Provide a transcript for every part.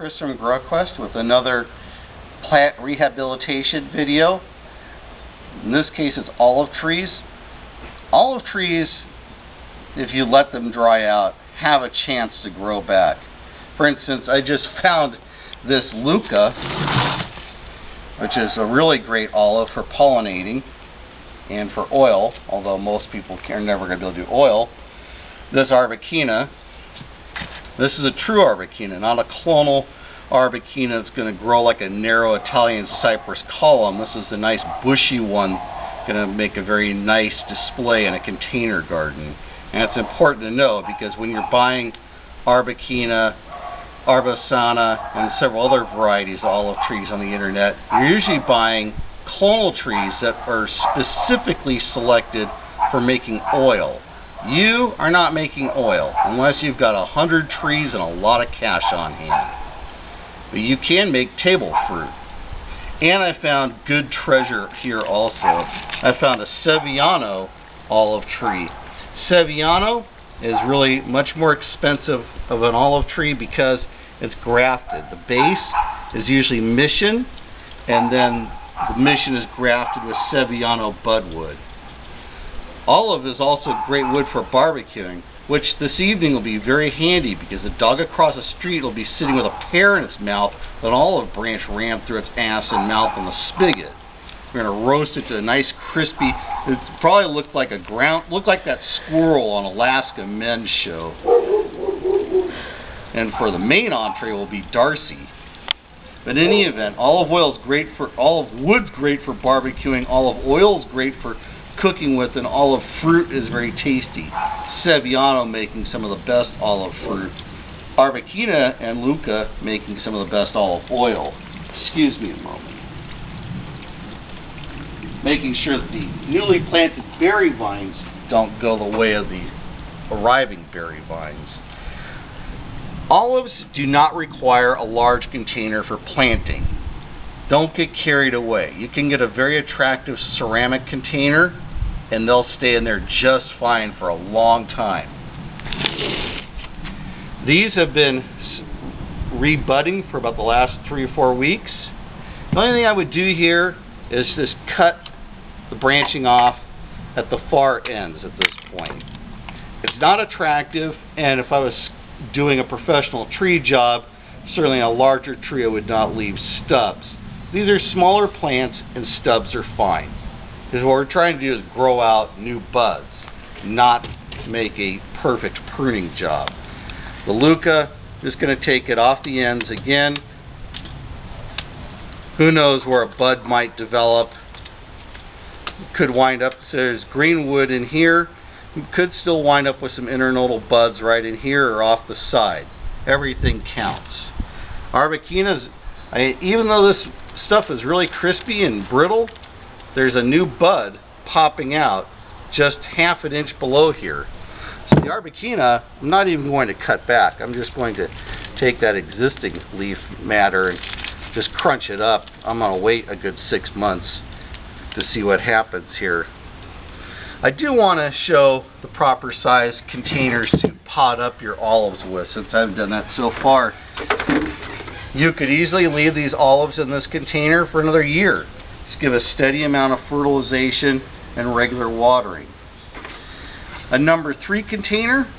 Chris from GrowQuest with another plant rehabilitation video. In this case it's olive trees. Olive trees, if you let them dry out, have a chance to grow back. For instance, I just found this Luca, which is a really great olive for pollinating and for oil, although most people are never going to be able to do oil. This Arbequina, this is a true Arbequina, not a clonal Arbequina that's going to grow like a narrow Italian cypress column. This is a nice bushy one, going to make a very nice display in a container garden. And it's important to know because when you're buying Arbequina, Arbosana, and several other varieties of olive trees on the internet, you're usually buying clonal trees that are specifically selected for making oil. You are not making oil unless you've got 100 trees and a lot of cash on hand. But you can make table fruit. And I found good treasure here also. I found a Sevillano olive tree. Sevillano is really much more expensive of an olive tree because it's grafted. The base is usually mission, and then the mission is grafted with Sevillano budwood. Olive is also great wood for barbecuing, which this evening will be very handy because the dog across the street will be sitting with a pear in its mouth with an olive branch rammed through its ass and mouth on the spigot. We're going to roast it to a nice crispy. It probably look like that squirrel on Alaska Men's Show. And for the main entree will be Darcy. But in any event, olive wood's great for barbecuing. Olive oil is great for cooking with, and olive fruit is very tasty. Sevillano making some of the best olive fruit. Arbequina and Luca making some of the best olive oil. Excuse me a moment. Making sure that the newly planted berry vines don't go the way of the arriving berry vines. Olives do not require a large container for planting. Don't get carried away. You can get a very attractive ceramic container and they'll stay in there just fine for a long time. These have been rebudding for about the last 3 or 4 weeks. The only thing I would do here is just cut the branching off at the far ends at this point. It's not attractive, and if I was doing a professional tree job, certainly a larger tree I would not leave stubs. These are smaller plants and stubs are fine. Because what we're trying to do is grow out new buds, not make a perfect pruning job. The Luca, just going to take it off the ends again. Who knows where a bud might develop. Could wind up, so there's green wood in here. You could still wind up with some internodal buds right in here or off the side. Everything counts. Arbequinas, even though this stuff is really crispy and brittle, there's a new bud popping out just ½ an inch below here. So the Arbequina, I'm not even going to cut back. I'm just going to take that existing leaf matter and just crunch it up. I'm going to wait a good 6 months to see what happens here. I do want to show the proper size containers to pot up your olives with, since I've done that so far. You could easily leave these olives in this container for another year. Just give a steady amount of fertilization and regular watering. A number 3 container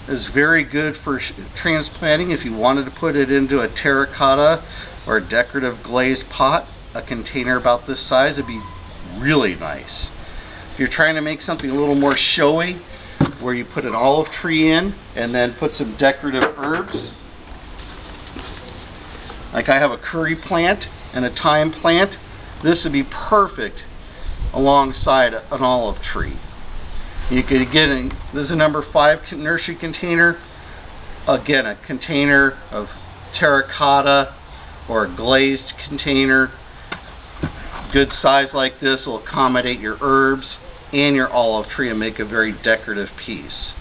is very good for transplanting. If you wanted to put it into a terracotta or a decorative glazed pot, a container about this size would be really nice. If you're trying to make something a little more showy, where you put an olive tree in and then put some decorative herbs, like I have a curry plant and a thyme plant, this would be perfect alongside an olive tree. You could again, this is a number 5 nursery container, again a container of terracotta or a glazed container. Good size like this will accommodate your herbs and your olive tree and make a very decorative piece.